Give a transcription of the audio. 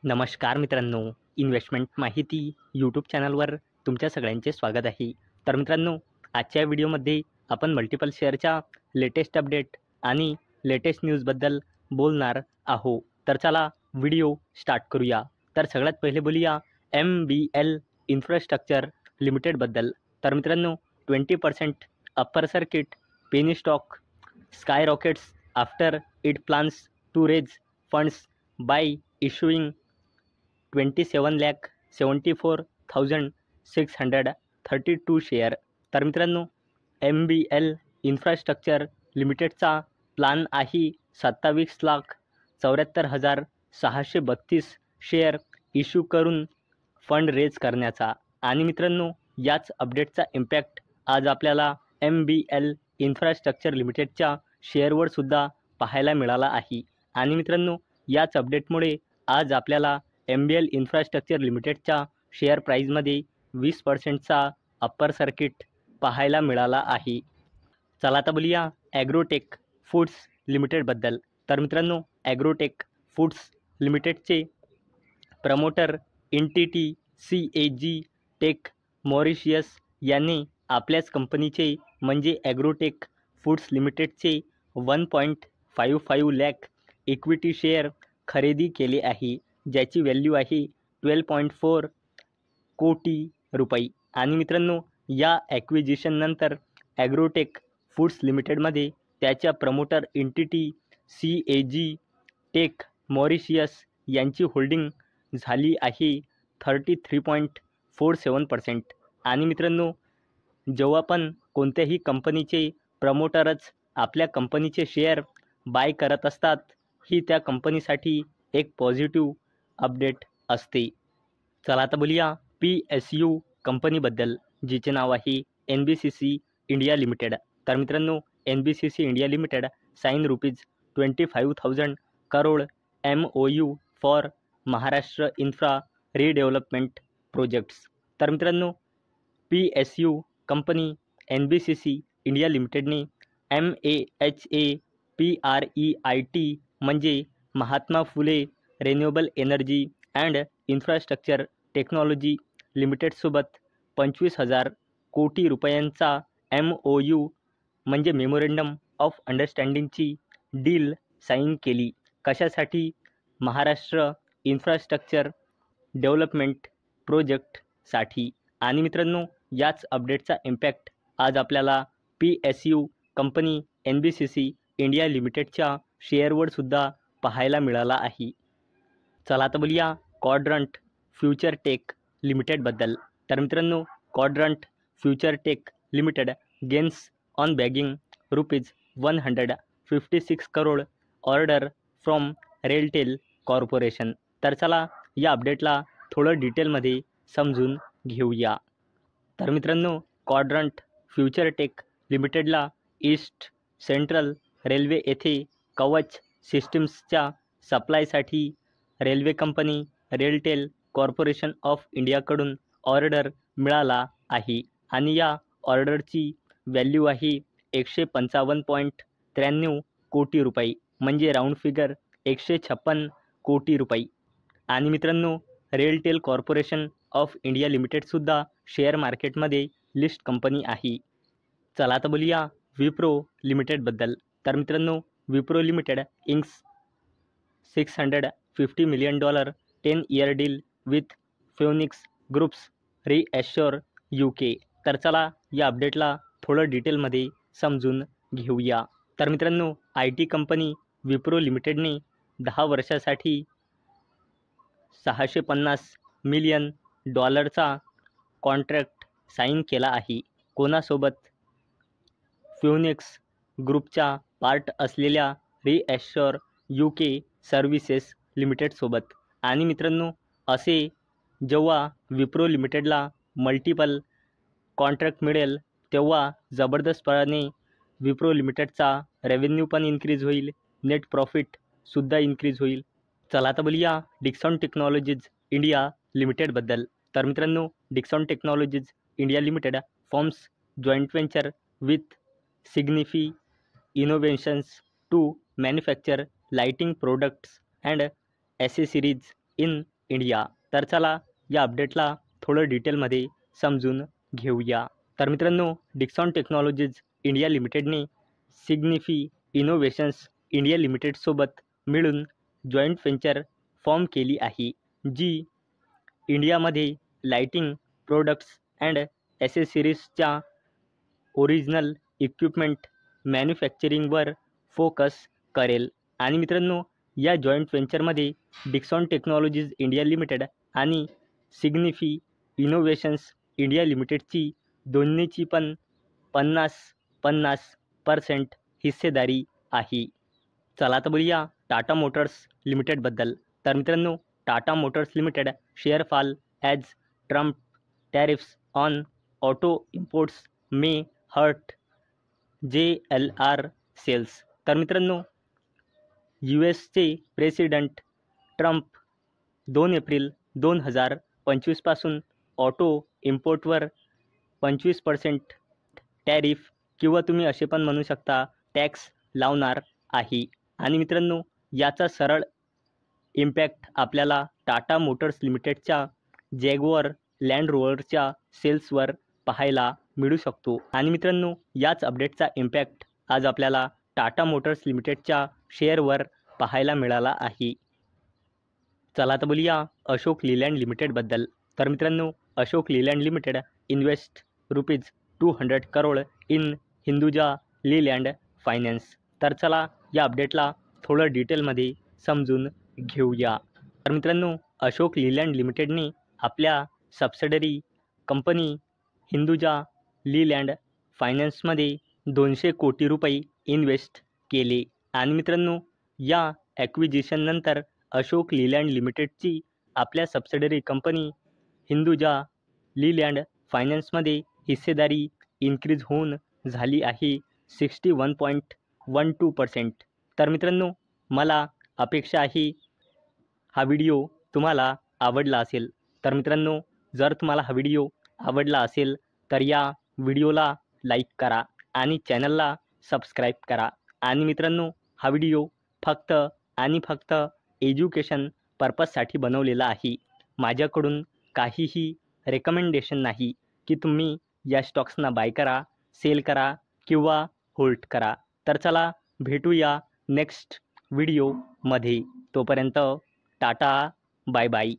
नमस्कार मित्रांनो, इन्व्हेस्टमेंट माहिती यूट्यूब चॅनलवर तुमच्या सगळ्यांचे स्वागत आहे. तर मित्रांनो, आजच्या व्हिडिओमध्ये आपण मल्टिपल शेअरच्या लेटेस्ट अपडेट आणि लेटेस्ट न्यूजबद्दल बोलणार आहोत. तर चला व्हिडिओ स्टार्ट करूया. तर सगळ्यात पहिले बोलूया MBL इन्फ्रास्ट्रक्चर लिमिटेडबद्दल. तर मित्रांनो, 20% upper circuit penny stock skyrockets after it plans to raise funds by issuing 27,74,632 share. तर मित्रांनो, MBL इन्फ्रास्ट्रक्चर लिमिटेडचा प्लान आहे 27,74,632 शेअर इश्यू करून फंड रेज करण्याचा. आणि मित्रांनो, याच अपडेटचा इम्पॅक्ट आज आपल्याला MBL इन्फ्रास्ट्रक्चर लिमिटेडच्या शेअरवर सुद्धा पाहायला मिळाला आहे. आणि मित्रांनो, याच अपडेटमुळे आज आपल्याला MBL इन्फ्रास्ट्रक्चर लिमिटेडच्या शेअर प्राईजमध्ये 20%चा अप्पर सर्किट पाहायला मिळाला आहे. चला आता बोलूया ॲग्रोटेक फूड्स लिमिटेडबद्दल. तर मित्रांनो, ॲग्रोटेक फूड्स लिमिटेडचे promoter entity CAG tech Mauritius यांनी आपल्याच कंपनीचे म्हणजे ॲग्रोटेक फूड्स लिमिटेडचे 1.55 लाख इक्विटी शेअर खरेदी केले आहे, ज्याची व्हॅल्यू आहे 12.4 कोटी रुपये. आणि मित्रांनो, या ॲक्विजिशननंतर ॲग्रोटेक फूड्स लिमिटेडमध्ये त्याच्या promoter entity CAG tech Mauritius यांची होल्डिंग झाली आहे 33.47%. आणि मित्रांनो, जेव्हा पण कोणत्याही कंपनीचे प्रमोटरच आपल्या कंपनीचे शेअर बाय करत असतात, ही त्या कंपनीसाठी एक पॉझिटिव्ह अपडेट असते. चला आता बोलूया PSU कंपनीबद्दल, जिचे नाव आहे NBCC इंडिया लिमिटेड. तर मित्रांनो, NBCC India limited sign ₹25,000 crore MOU for Maharashtra infra redevelopment projects. तर मित्रांनो, PSU कंपनी NBCC इंडिया लिमिटेडने MAHAPREIT म्हणजे Mahatma Phule renewable energy and infrastructure technology लिमिटेडसोबत 25,000 कोटी रुपयांचा MOU म्हणजे मेमोरेंडम ऑफ अंडरस्टँडिंगची डील साईन केली. कशासाठी? महाराष्ट्र इन्फ्रास्ट्रक्चर डेव्हलपमेंट प्रोजेक्टसाठी. आणि मित्रांनो, याच अपडेटचा इम्पॅक्ट आज आपल्याला PSU कंपनी NBCC इंडिया लिमिटेडच्या शेअरवर सुद्धा पाहायला मिळाला आहे. चला आता बोलूया क्वाड्रंट फ्युचर टेक लिमिटेडबद्दल. तर मित्रांनो, quadrant future tech limited gains on bagging ₹156 crore order from RailTel corporation. तर चला या अपडेटला थोडं डिटेलमध्ये समजून घेऊया. तर मित्रांनो, क्वाड्रंट फ्युचर टेक लिमिटेडला ईस्ट सेंट्रल रेल्वे येथे कवच सिस्टीम्सच्या सप्लायसाठी railway company RailTel corporation of इंडियाकडून ऑर्डर मिळाला आहे. आणि या ऑर्डरची व्हॅल्यू आहे 155.93 कोटी रुपये, म्हणजे राऊंड फिगर 156 कोटी रुपये. आणि मित्रांनो, रेलटेल कॉर्पोरेशन ऑफ इंडिया लिमिटेडसुद्धा शेअर मार्केटमध्ये लिस्ट कंपनी आहे. चला आता बोलूया विप्रो लिमिटेडबद्दल. तर मित्रांनो, Wipro limited inks $650 million 10-year deal with Phoenix groups ReAssure UK. तर चला या अपडेटला थोडं डिटेलमध्ये समजून घेऊया. तर मित्रांनो, IT कंपनी विप्रो लिमिटेडने 10 वर्षासाठी $650 मिलियन कॉन्ट्रॅक्ट साईन केला आहे. कोणासोबत? फिनिक्स ग्रुपच्या पार्ट असलेल्या रिॲश्योर UK सर्व्हिसेस लिमिटेडसोबत. आणि मित्रांनो, असे जेव्हा विप्रो लिमिटेडला मल्टिपल कॉन्ट्रॅक्ट मिळेल, तेव्हा जबरदस्तपणे विप्रो लिमिटेडचा रेव्हेन्यू पण इन्क्रीज होईल, नेट प्रॉफिटसुद्धा इन्क्रीज होईल. चला आता बोलूया डिक्सन टेक्नॉलॉजीज इंडिया लिमिटेडबद्दल. तर मित्रांनो, Dixon technologies India limited forms joint venture with Signify innovations to manufacture lighting products and accessories in India. तर चला या अपडेटला थोडं डिटेलमध्ये समजून घेऊया. तर मित्रांनो, डिक्सॉन टेक्नॉलॉजीज इंडिया लिमिटेडने सिग्निफी इनोव्हेशन्स इंडिया लिमिटेडसोबत मिळून जॉईंट व्हेंचर फॉर्म केली आहे, जी इंडियामध्ये लाइटिंग प्रोडक्ट्स अँड ॲसेसरीजच्या ओरिजिनल इक्विपमेंट मॅन्युफॅक्चरिंगवर फोकस करेल. आणि मित्रांनो, या जॉईंट व्हेंचरमध्ये डिक्सॉन टेक्नॉलॉजीज इंडिया लिमिटेड आणि सिग्निफी इनोव्हेशन्स इंडिया लिमिटेडची दोन्हीची पण 50-50% हिस्सेदारी आहे. चला तर बोलूया टाटा मोटर्स लिमिटेडबद्दल. तर मित्रांनो, Tata motors limited share fall as Trump tariffs on auto imports may hurt JLR sales. तर मित्रांनो, USचे प्रेसिडेंट ट्रम्प 2 एप्रिल 2025 पासून ऑटो इम्पोर्टवर 25% टॅरिफ किंवा तुम्ही असे पण म्हणू शकता टॅक्स लावणार आहे. आणि मित्रांनो, याचा सरळ इम्पॅक्ट आपल्याला टाटा मोटर्स लिमिटेडच्या जॅग्वार लँड रोव्हरच्या सेल्सवर पाहायला मिळू शकतो. आणि मित्रांनो, याच अपडेटचा इम्पॅक्ट आज आपल्याला टाटा मोटर्स लिमिटेडच्या शेअरवर पाहायला मिळाला आहे. चला तर बोलूया अशोक लीलँड लिमिटेडबद्दल. तर मित्रांनो, Ashok Leyland limited invest ₹200 crore in Hinduja Leyland finance. तर चला या अपडेटला थोडं डिटेलमध्ये समजून घेऊया. तर मित्रांनो, अशोक लीलँड लिमिटेडने आपल्या सबसिडरी कंपनी हिंदुजा लीलँड फायनान्समध्ये 200 कोटी रुपये इन्व्हेस्ट केले. आणि मित्रांनो, या ॲक्विजिशननंतर अशोक लीलँड लिमिटेडची आपल्या सबसिडरी कंपनी हिंदुजा लीलँड फायनान्समध्ये हिस्सेदारी इन्क्रीज होऊन झाली आहे 61.12%. तर मित्रांनो, मला अपेक्षा आहे हा व्हिडिओ तुम्हाला आवडला असेल. तर मित्रांनो, जर तुम्हाला हा व्हिडिओ आवडला असेल तर या व्हिडिओला लाईक करा आणि चॅनलला सबस्क्राईब करा. आणि मित्रांनो, हा व्हिडिओ फक्त आणि फक्त एज्युकेशन पर्पजसाठी बनवलेला आहे. माझ्याकडून काहीही रेकमेंडेशन नाही की तुम्ही या स्टॉक्सना बाय करा, सेल करा किंवा होल्ड करा. तर चला भेटूया नेक्स्ट व्हिडिओमध्ये. तोपर्यंत टाटा, बाय बाय.